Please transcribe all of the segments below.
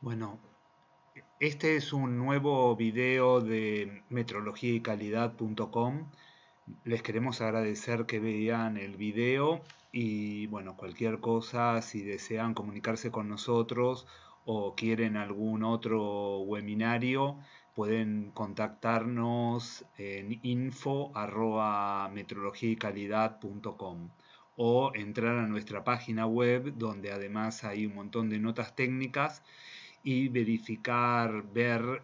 Bueno, este es un nuevo video de metrologiaycalidad.com. Les queremos agradecer que vean el video y bueno, cualquier cosa, si desean comunicarse con nosotros o quieren algún otro webinario, pueden contactarnos en info@metrologiaycalidad.com o entrar a nuestra página web donde además hay un montón de notas técnicas y verificar, ver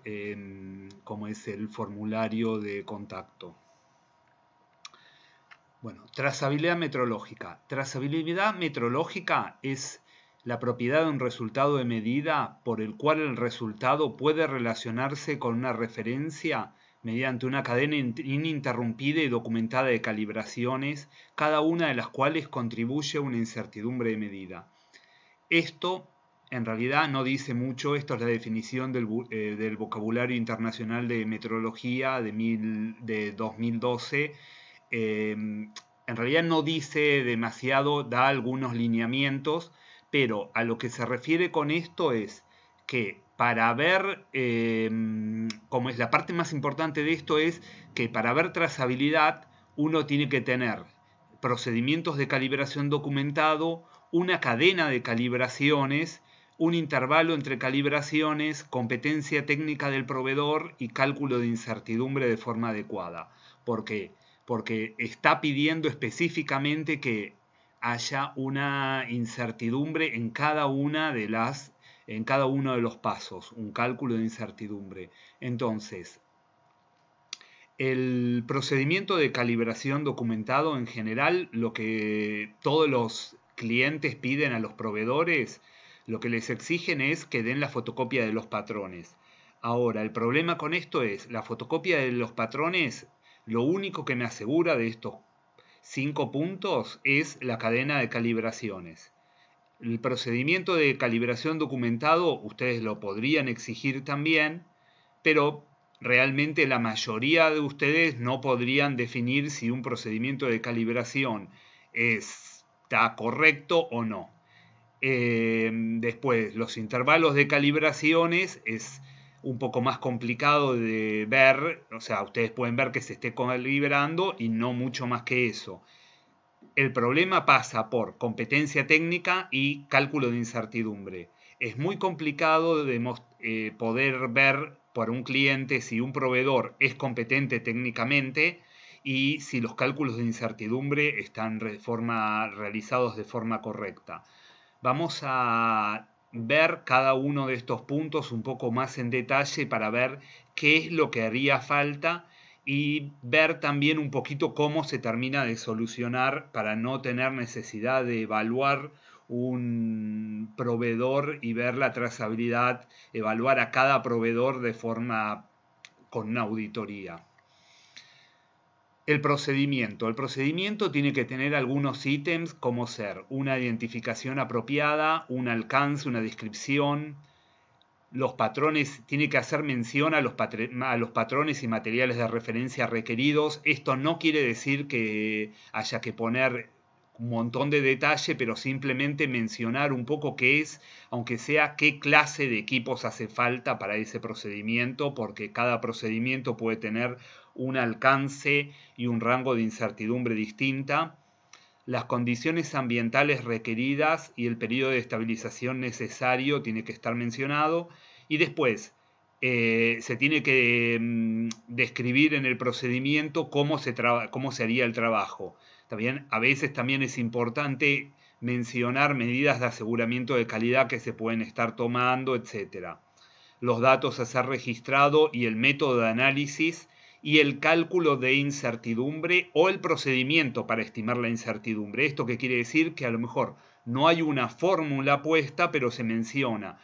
cómo es el formulario de contacto. Bueno, trazabilidad metrológica. Trazabilidad metrológica es la propiedad de un resultado de medida por el cual el resultado puede relacionarse con una referencia mediante una cadena ininterrumpida y documentada de calibraciones, cada una de las cuales contribuye a una incertidumbre de medida. Esto en realidad no dice mucho, esto es la definición del vocabulario internacional de metrología de 2012. En realidad no dice demasiado, da algunos lineamientos, pero a lo que se refiere con esto es que para ver, como es la parte más importante de esto, es que para ver trazabilidad uno tiene que tener procedimientos de calibración documentado, una cadena de calibraciones, un intervalo entre calibraciones, competencia técnica del proveedor y cálculo de incertidumbre de forma adecuada. ¿Por qué? Porque está pidiendo específicamente que haya una incertidumbre en cada uno de los pasos, un cálculo de incertidumbre. Entonces, el procedimiento de calibración documentado en general, lo que todos los clientes piden a los proveedores, lo que les exigen es que den la fotocopia de los patrones. Ahora, el problema con esto es, la fotocopia de los patrones, lo único que me asegura de estos 5 puntos es la cadena de calibraciones. El procedimiento de calibración documentado ustedes lo podrían exigir también, pero realmente la mayoría de ustedes no podrían definir si un procedimiento de calibración está correcto o no. Después, los intervalos de calibraciones es un poco más complicado de ver, o sea, ustedes pueden ver que se esté calibrando y no mucho más que eso. El problema pasa por competencia técnica y cálculo de incertidumbre. Es muy complicado de poder ver por un cliente si un proveedor es competente técnicamente y si los cálculos de incertidumbre están realizados de forma correcta. Vamos a ver cada uno de estos puntos un poco más en detalle para ver qué es lo que haría falta y ver también un poquito cómo se termina de solucionar para no tener necesidad de evaluar un proveedor y ver la trazabilidad, evaluar a cada proveedor de forma con una auditoría. El procedimiento tiene que tener algunos ítems como ser una identificación apropiada, un alcance, una descripción. Los patrones, tiene que hacer mención a los patrones y materiales de referencia requeridos. Esto no quiere decir que haya que poner un montón de detalle, pero simplemente mencionar un poco qué es, aunque sea qué clase de equipos hace falta para ese procedimiento, porque cada procedimiento puede tener un alcance y un rango de incertidumbre distinta, las condiciones ambientales requeridas y el periodo de estabilización necesario tiene que estar mencionado, y después se tiene que describir en el procedimiento cómo se haría el trabajo. También, a veces también es importante mencionar medidas de aseguramiento de calidad que se pueden estar tomando, etc. Los datos a ser registrado y el método de análisis y el cálculo de incertidumbre o el procedimiento para estimar la incertidumbre. ¿Esto qué quiere decir? Que a lo mejor no hay una fórmula puesta, pero se menciona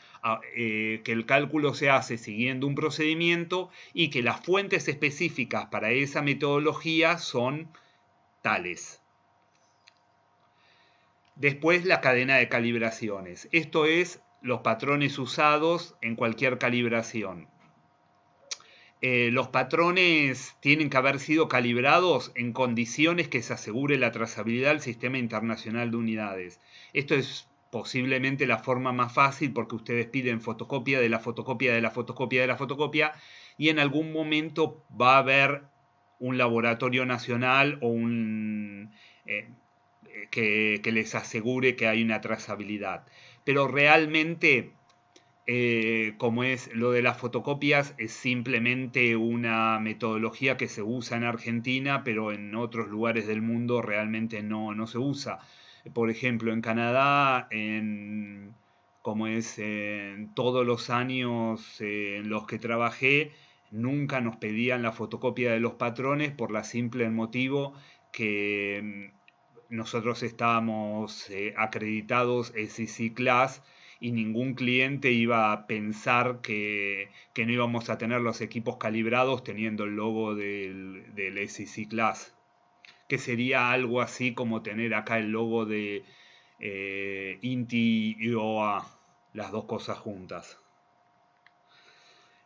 que el cálculo se hace siguiendo un procedimiento y que las fuentes específicas para esa metodología son tales. Después, la cadena de calibraciones. Esto es los patrones usados en cualquier calibración. Los patrones tienen que haber sido calibrados en condiciones que se asegure la trazabilidad del Sistema Internacional de Unidades. Esto es posiblemente la forma más fácil porque ustedes piden fotocopia de la fotocopia de la fotocopia de la fotocopia y en algún momento va a haber un laboratorio nacional o que les asegure que hay una trazabilidad. Pero realmente, como es lo de las fotocopias, es simplemente una metodología que se usa en Argentina, pero en otros lugares del mundo realmente no se usa. Por ejemplo, en Canadá, como es en todos los años en los que trabajé, nunca nos pedían la fotocopia de los patrones por la simple motivo que nosotros estábamos acreditados SEC Class y ningún cliente iba a pensar que no íbamos a tener los equipos calibrados teniendo el logo del SEC Class, que sería algo así como tener acá el logo de INTI y OA, las dos cosas juntas.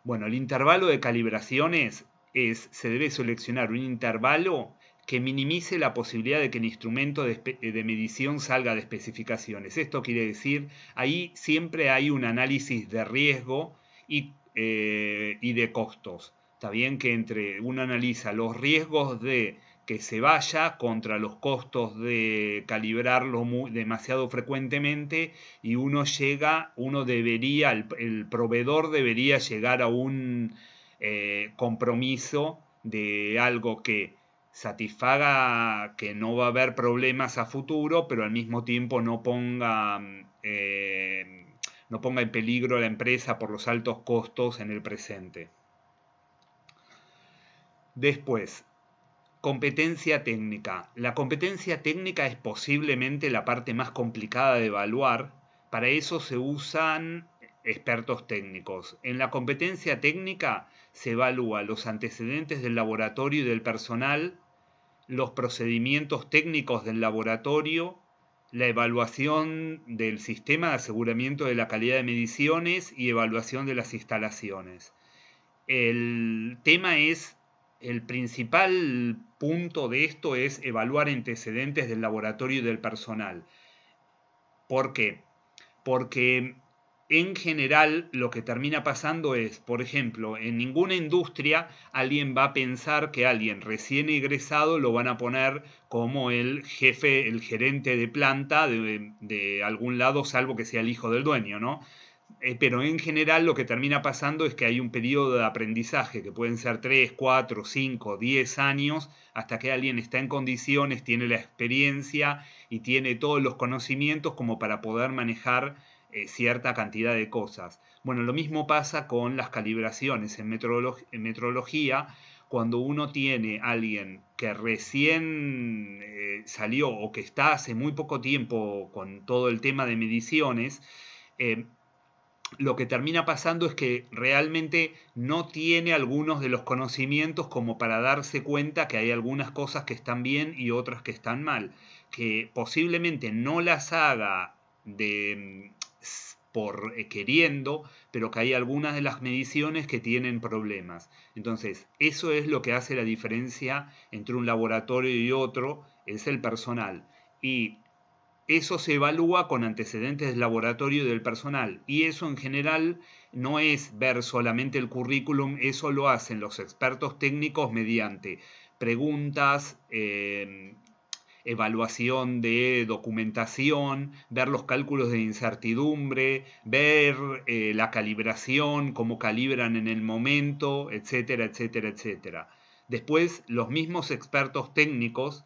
Bueno, el intervalo de calibraciones se debe seleccionar un intervalo que minimice la posibilidad de que el instrumento de medición salga de especificaciones. Esto quiere decir, ahí siempre hay un análisis de riesgo y de costos. Está bien que uno analiza los riesgos de que se vaya contra los costos de calibrarlo demasiado frecuentemente y el proveedor debería llegar a un compromiso de algo que satisfaga que no va a haber problemas a futuro, pero al mismo tiempo no ponga en peligro a la empresa por los altos costos en el presente. Después, competencia técnica. La competencia técnica es posiblemente la parte más complicada de evaluar. Para eso se usan expertos técnicos. En la competencia técnica se evalúa los antecedentes del laboratorio y del personal, los procedimientos técnicos del laboratorio, la evaluación del sistema de aseguramiento de la calidad de mediciones y evaluación de las instalaciones. El principal punto de esto es evaluar antecedentes del laboratorio y del personal. ¿Por qué? Porque en general lo que termina pasando es, por ejemplo, en ninguna industria alguien va a pensar que alguien recién egresado lo van a poner como el jefe, el gerente de planta de algún lado, salvo que sea el hijo del dueño, ¿no? Pero en general lo que termina pasando es que hay un periodo de aprendizaje que pueden ser 3, 4, 5, 10 años hasta que alguien está en condiciones, tiene la experiencia y tiene todos los conocimientos como para poder manejar cierta cantidad de cosas. Bueno, lo mismo pasa con las calibraciones en metrología. Cuando uno tiene a alguien que recién salió o que está hace muy poco tiempo con todo el tema de mediciones, lo que termina pasando es que realmente no tiene algunos de los conocimientos como para darse cuenta que hay algunas cosas que están bien y otras que están mal, que posiblemente no las haga por queriendo, pero que hay algunas de las mediciones que tienen problemas. Entonces, eso es lo que hace la diferencia entre un laboratorio y otro, es el personal. Y eso se evalúa con antecedentes del laboratorio y del personal. Y eso en general no es ver solamente el currículum, eso lo hacen los expertos técnicos mediante preguntas, evaluación de documentación, ver los cálculos de incertidumbre, ver la calibración, cómo calibran en el momento, etcétera, etcétera, etcétera. Después, los mismos expertos técnicos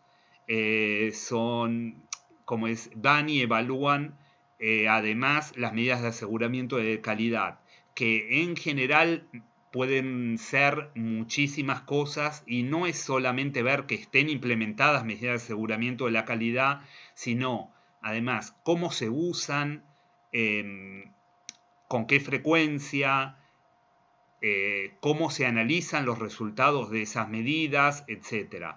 dan y evalúan además las medidas de aseguramiento de calidad, que en general pueden ser muchísimas cosas y no es solamente ver que estén implementadas medidas de aseguramiento de la calidad, sino además cómo se usan, con qué frecuencia, cómo se analizan los resultados de esas medidas, etc.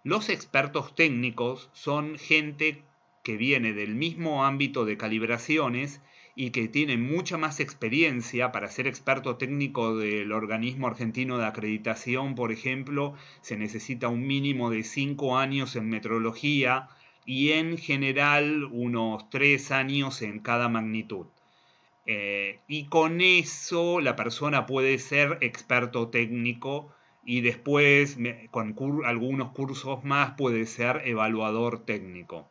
Los expertos técnicos son gente que viene del mismo ámbito de calibraciones y que tiene mucha más experiencia. Para ser experto técnico del organismo argentino de acreditación, por ejemplo, se necesita un mínimo de 5 años en metrología, y en general unos 3 años en cada magnitud. Y con eso la persona puede ser experto técnico y después con algunos cursos más puede ser evaluador técnico.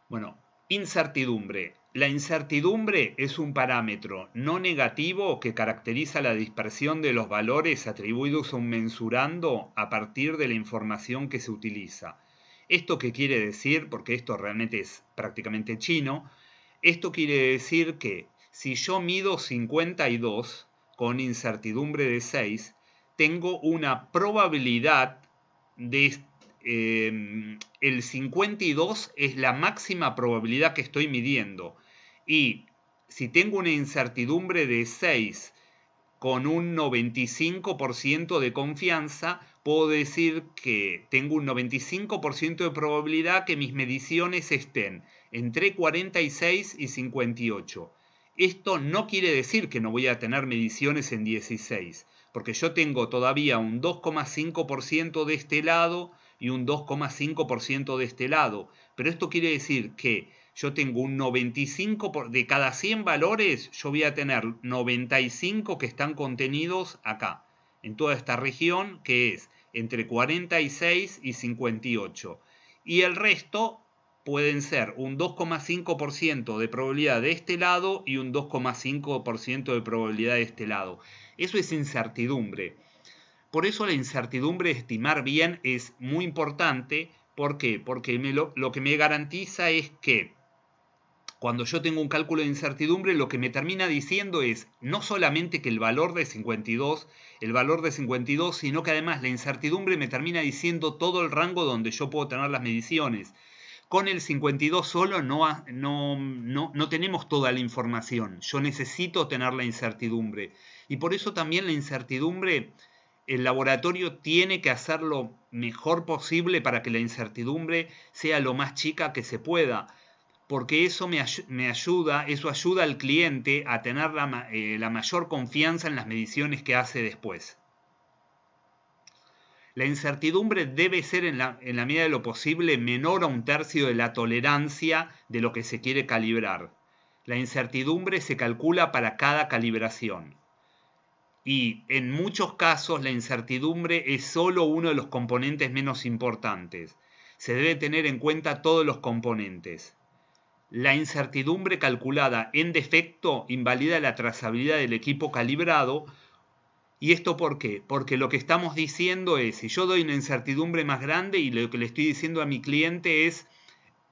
Bueno, incertidumbre. La incertidumbre es un parámetro no negativo que caracteriza la dispersión de los valores atribuidos a un mensurando a partir de la información que se utiliza. ¿Esto qué quiere decir? Porque esto realmente es prácticamente chino. Esto quiere decir que si yo mido 52 con incertidumbre de 6, tengo una probabilidad de el 52 es la máxima probabilidad que estoy midiendo. Y si tengo una incertidumbre de 6 con un 95% de confianza, puedo decir que tengo un 95% de probabilidad que mis mediciones estén entre 46 y 58. Esto no quiere decir que no voy a tener mediciones en 16, porque yo tengo todavía un 2,5% de este lado y un 2,5% de este lado. Pero esto quiere decir que yo tengo un 95, de cada 100 valores, yo voy a tener 95 que están contenidos acá, en toda esta región, que es entre 46 y 58. Y el resto pueden ser un 2,5% de probabilidad de este lado y un 2,5% de probabilidad de este lado. Eso es incertidumbre. Por eso la incertidumbre de estimar bien es muy importante. ¿Por qué? Porque lo que me garantiza es que cuando yo tengo un cálculo de incertidumbre, lo que me termina diciendo es no solamente que el valor de 52, sino que además la incertidumbre me termina diciendo todo el rango donde yo puedo tener las mediciones. Con el 52 solo no tenemos toda la información. Yo necesito tener la incertidumbre. Y por eso también la incertidumbre, el laboratorio tiene que hacer lo mejor posible para que la incertidumbre sea lo más chica que se pueda. Porque eso eso ayuda al cliente a tener la mayor confianza en las mediciones que hace después. La incertidumbre debe ser en la medida de lo posible menor a 1/3 de la tolerancia de lo que se quiere calibrar. La incertidumbre se calcula para cada calibración. Y en muchos casos la incertidumbre es solo uno de los componentes menos importantes. Se debe tener en cuenta todos los componentes. La incertidumbre calculada en defecto invalida la trazabilidad del equipo calibrado. ¿Y esto por qué? Porque lo que estamos diciendo es, si yo doy una incertidumbre más grande y lo que le estoy diciendo a mi cliente es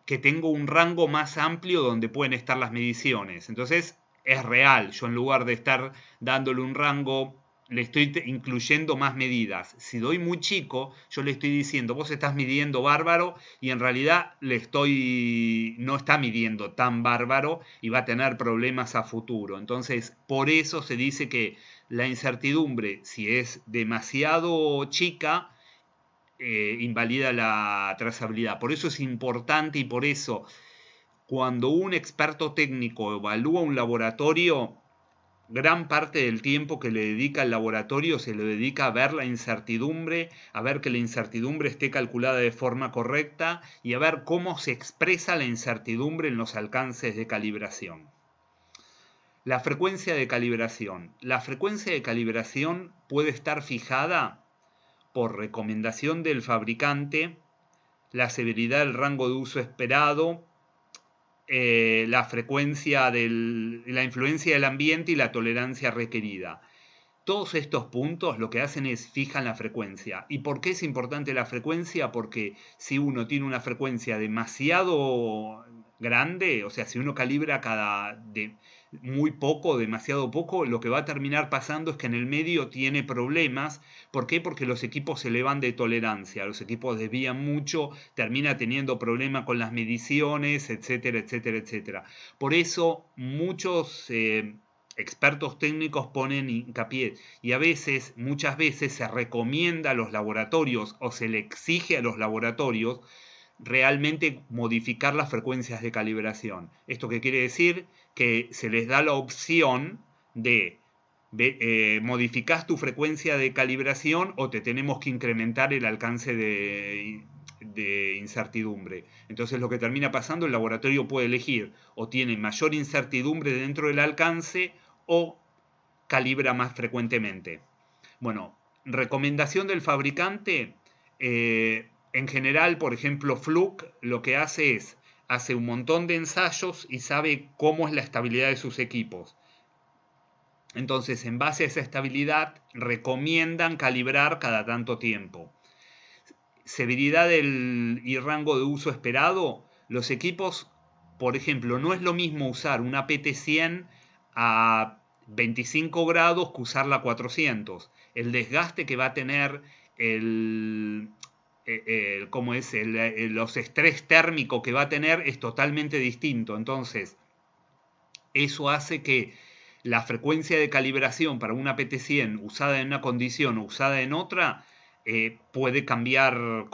que tengo un rango más amplio donde pueden estar las mediciones. Entonces es real, yo en lugar de estar dándole un rango, le estoy incluyendo más medidas. Si doy muy chico, yo le estoy diciendo, vos estás midiendo bárbaro, y en realidad no está midiendo tan bárbaro y va a tener problemas a futuro. Entonces, por eso se dice que la incertidumbre, si es demasiado chica, invalida la trazabilidad. Por eso es importante, y por eso cuando un experto técnico evalúa un laboratorio, gran parte del tiempo que le dedica al laboratorio se lo dedica a ver la incertidumbre, a ver que la incertidumbre esté calculada de forma correcta y a ver cómo se expresa la incertidumbre en los alcances de calibración. La frecuencia de calibración. La frecuencia de calibración puede estar fijada por recomendación del fabricante, la severidad del rango de uso esperado, la frecuencia la influencia del ambiente y la tolerancia requerida. Todos estos puntos lo que hacen es fijan la frecuencia. ¿Y por qué es importante la frecuencia? Porque si uno tiene una frecuencia demasiado grande, o sea, si uno calibra muy poco, demasiado poco, lo que va a terminar pasando es que en el medio tiene problemas. ¿Por qué? Porque los equipos se le van de tolerancia, los equipos desvían mucho, termina teniendo problemas con las mediciones, etcétera, etcétera, etcétera. Por eso muchos expertos técnicos ponen hincapié, y muchas veces se recomienda a los laboratorios o se le exige a los laboratorios realmente modificar las frecuencias de calibración. ¿Esto qué quiere decir? Que se les da la opción de ¿Modificás tu frecuencia de calibración o te tenemos que incrementar el alcance de incertidumbre? Entonces lo que termina pasando, el laboratorio puede elegir o tiene mayor incertidumbre dentro del alcance o calibra más frecuentemente. Bueno, recomendación del fabricante. En general, por ejemplo, Fluke lo que hace un montón de ensayos y sabe cómo es la estabilidad de sus equipos. Entonces, en base a esa estabilidad, recomiendan calibrar cada tanto tiempo. Severidad y rango de uso esperado. Los equipos, por ejemplo, no es lo mismo usar una PT100 a 25 grados que usarla a 400. El desgaste que va a tener los estrés térmicos que va a tener es totalmente distinto. Entonces, eso hace que la frecuencia de calibración para una PT100 usada en una condición o usada en otra puede cambiar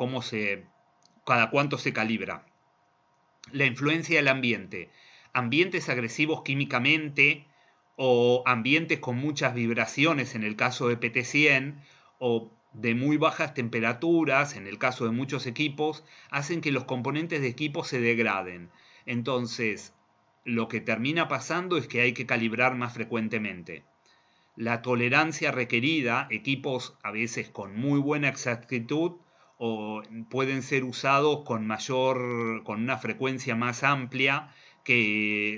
cada cuánto se calibra. La influencia del ambiente. Ambientes agresivos químicamente o ambientes con muchas vibraciones en el caso de PT100 o de muy bajas temperaturas en el caso de muchos equipos hacen que los componentes de equipo se degraden. Entonces, lo que termina pasando es que hay que calibrar más frecuentemente. La tolerancia requerida, equipos a veces con muy buena exactitud o pueden ser usados con una frecuencia más amplia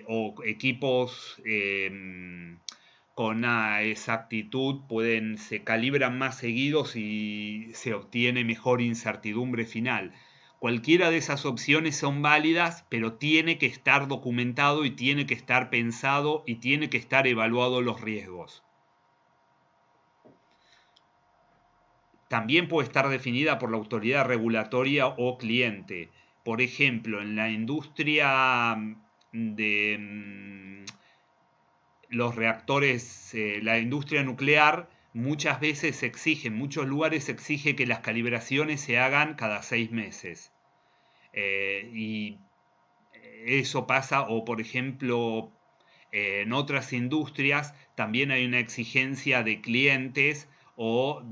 o equipos con una exactitud se calibran más seguidos y se obtiene mejor incertidumbre final. Cualquiera de esas opciones son válidas, pero tiene que estar documentado y tiene que estar pensado y tiene que estar evaluado los riesgos. También puede estar definida por la autoridad regulatoria o cliente. Por ejemplo, en la industria de los reactores, la industria nuclear, muchas veces en muchos lugares se exige que las calibraciones se hagan cada 6 meses. Y eso pasa, o por ejemplo, en otras industrias también hay una exigencia de clientes o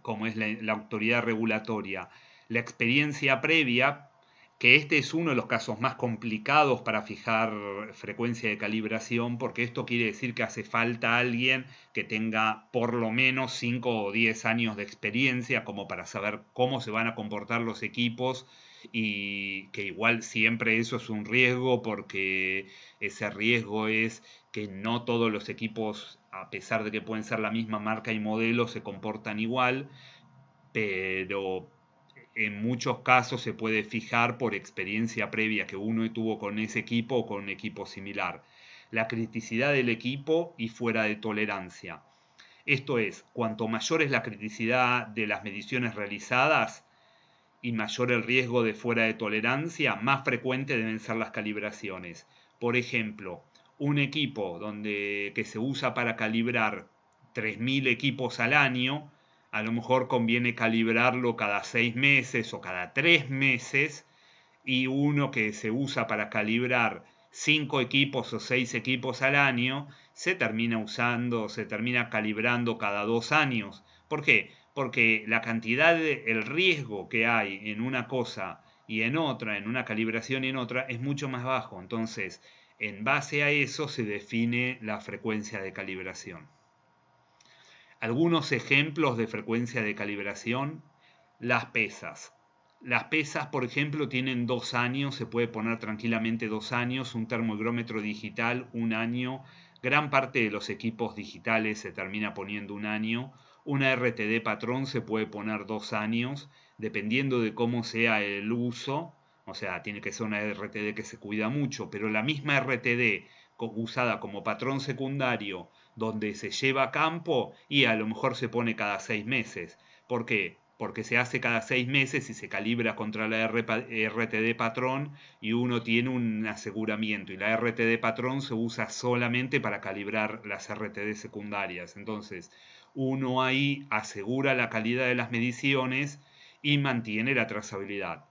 como es la autoridad regulatoria. La experiencia previa, que este es uno de los casos más complicados para fijar frecuencia de calibración, porque esto quiere decir que hace falta alguien que tenga por lo menos 5 o 10 años de experiencia como para saber cómo se van a comportar los equipos y que igual siempre eso es un riesgo porque ese riesgo es que no todos los equipos, a pesar de que pueden ser la misma marca y modelo, se comportan igual, pero en muchos casos se puede fijar por experiencia previa que uno tuvo con ese equipo o con un equipo similar. La criticidad del equipo y fuera de tolerancia. Esto es, cuanto mayor es la criticidad de las mediciones realizadas y mayor el riesgo de fuera de tolerancia, más frecuentes deben ser las calibraciones. Por ejemplo, un equipo que se usa para calibrar 3.000 equipos al año, a lo mejor conviene calibrarlo cada 6 meses o cada 3 meses, y uno que se usa para calibrar 5 equipos o 6 equipos al año, se termina calibrando cada 2 años. ¿Por qué? Porque el riesgo que hay en una cosa y en otra, en una calibración y en otra, es mucho más bajo. Entonces, en base a eso se define la frecuencia de calibración. Algunos ejemplos de frecuencia de calibración: las pesas. Las pesas, por ejemplo, tienen 2 años, se puede poner tranquilamente 2 años, un termómetro digital 1 año, gran parte de los equipos digitales se termina poniendo 1 año, una RTD patrón se puede poner 2 años, dependiendo de cómo sea el uso, o sea, tiene que ser una RTD que se cuida mucho, pero la misma RTD usada como patrón secundario donde se lleva a campo y a lo mejor se pone cada 6 meses. ¿Por qué? Porque se hace cada 6 meses y se calibra contra la RTD patrón y uno tiene un aseguramiento. Y la RTD patrón se usa solamente para calibrar las RTD secundarias. Entonces, uno ahí asegura la calidad de las mediciones y mantiene la trazabilidad.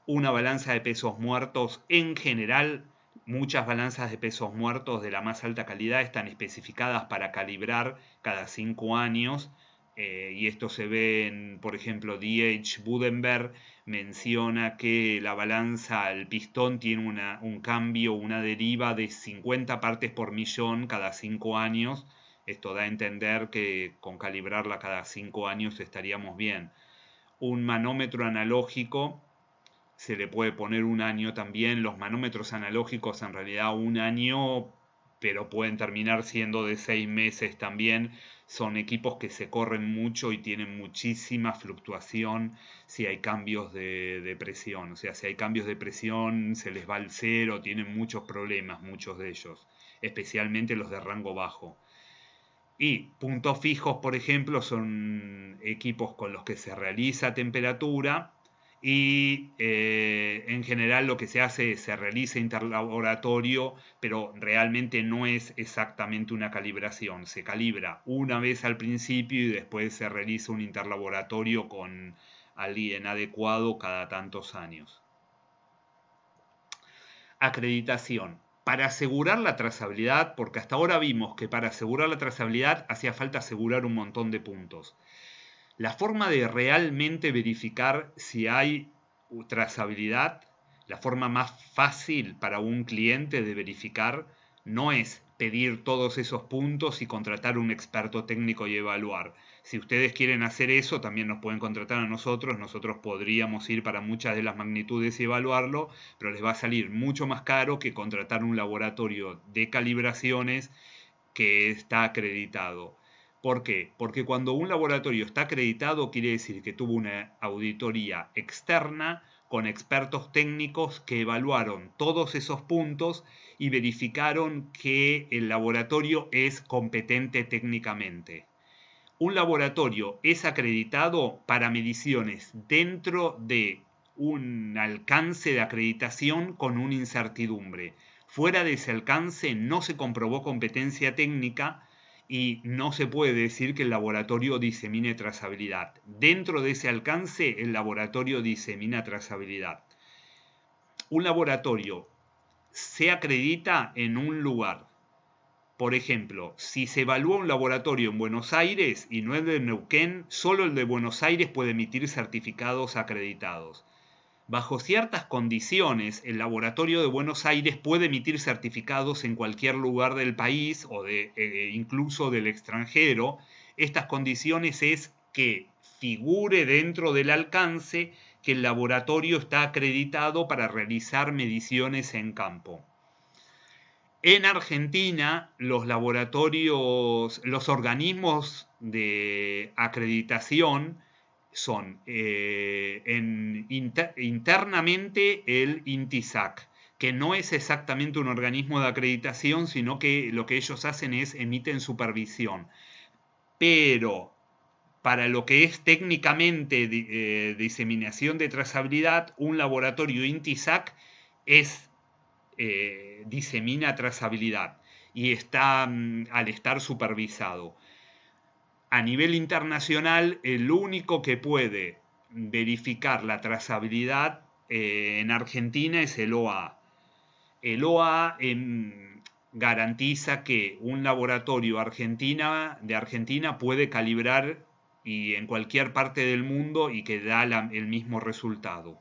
Una balanza de pesos muertos en general Muchas balanzas de pesos muertos de la más alta calidad están especificadas para calibrar cada 5 años, y esto se ve en, por ejemplo, D.H. Budenberg menciona que la balanza al pistón tiene un cambio, una deriva de 50 partes por millón cada 5 años. Esto da a entender que con calibrarla cada 5 años estaríamos bien. Un manómetro analógico se le puede poner un año también. Los manómetros analógicos en realidad un año, pero pueden terminar siendo de 6 meses también. Son equipos que se corren mucho y tienen muchísima fluctuación si hay cambios de presión. O sea, si hay cambios de presión se les va al cero, tienen muchos problemas, muchos de ellos, especialmente los de rango bajo. Y puntos fijos, por ejemplo, son equipos con los que se realiza temperatura y en general lo que se hace es se realiza interlaboratorio, pero realmente no es exactamente una calibración. Se calibra una vez al principio y después se realiza un interlaboratorio con alguien adecuado cada tantos años. Acreditación. Para asegurar la trazabilidad, porque hasta ahora vimos que para asegurar la trazabilidad hacía falta asegurar un montón de puntos. La forma de realmente verificar si hay trazabilidad, la forma más fácil para un cliente de verificar, no es pedir todos esos puntos y contratar un experto técnico y evaluar. Si ustedes quieren hacer eso, también nos pueden contratar a nosotros. Nosotros podríamos ir para muchas de las magnitudes y evaluarlo, pero les va a salir mucho más caro que contratar un laboratorio de calibraciones que está acreditado. ¿Por qué? Porque cuando un laboratorio está acreditado quiere decir que tuvo una auditoría externa con expertos técnicos que evaluaron todos esos puntos y verificaron que el laboratorio es competente técnicamente. Un laboratorio es acreditado para mediciones dentro de un alcance de acreditación con una incertidumbre. Fuera de ese alcance no se comprobó competencia técnica y no se puede decir que el laboratorio disemine trazabilidad. Dentro de ese alcance el laboratorio disemina trazabilidad. Un laboratorio se acredita en un lugar. Por ejemplo, si se evalúa un laboratorio en Buenos Aires y no es de Neuquén, solo el de Buenos Aires puede emitir certificados acreditados. Bajo ciertas condiciones, el laboratorio de Buenos Aires puede emitir certificados en cualquier lugar del país o incluso del extranjero. Estas condiciones es que figure dentro del alcance que el laboratorio está acreditado para realizar mediciones en campo. En Argentina, los laboratorios, los organismos de acreditación son internamente el INTISAC, que no es exactamente un organismo de acreditación, sino que lo que ellos hacen es emiten supervisión. Pero para lo que es técnicamente diseminación de trazabilidad, un laboratorio INTISAC disemina trazabilidad y está, al estar supervisado. A nivel internacional, el único que puede verificar la trazabilidad en Argentina es el OA. El OA garantiza que un laboratorio de Argentina puede calibrar y en cualquier parte del mundo y que da el mismo resultado.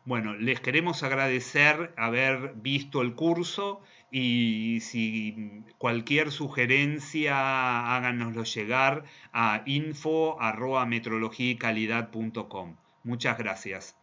Bueno, les queremos agradecer haber visto el curso y si cualquier sugerencia háganoslo llegar a info@metrologiaycalidad.com. Muchas gracias.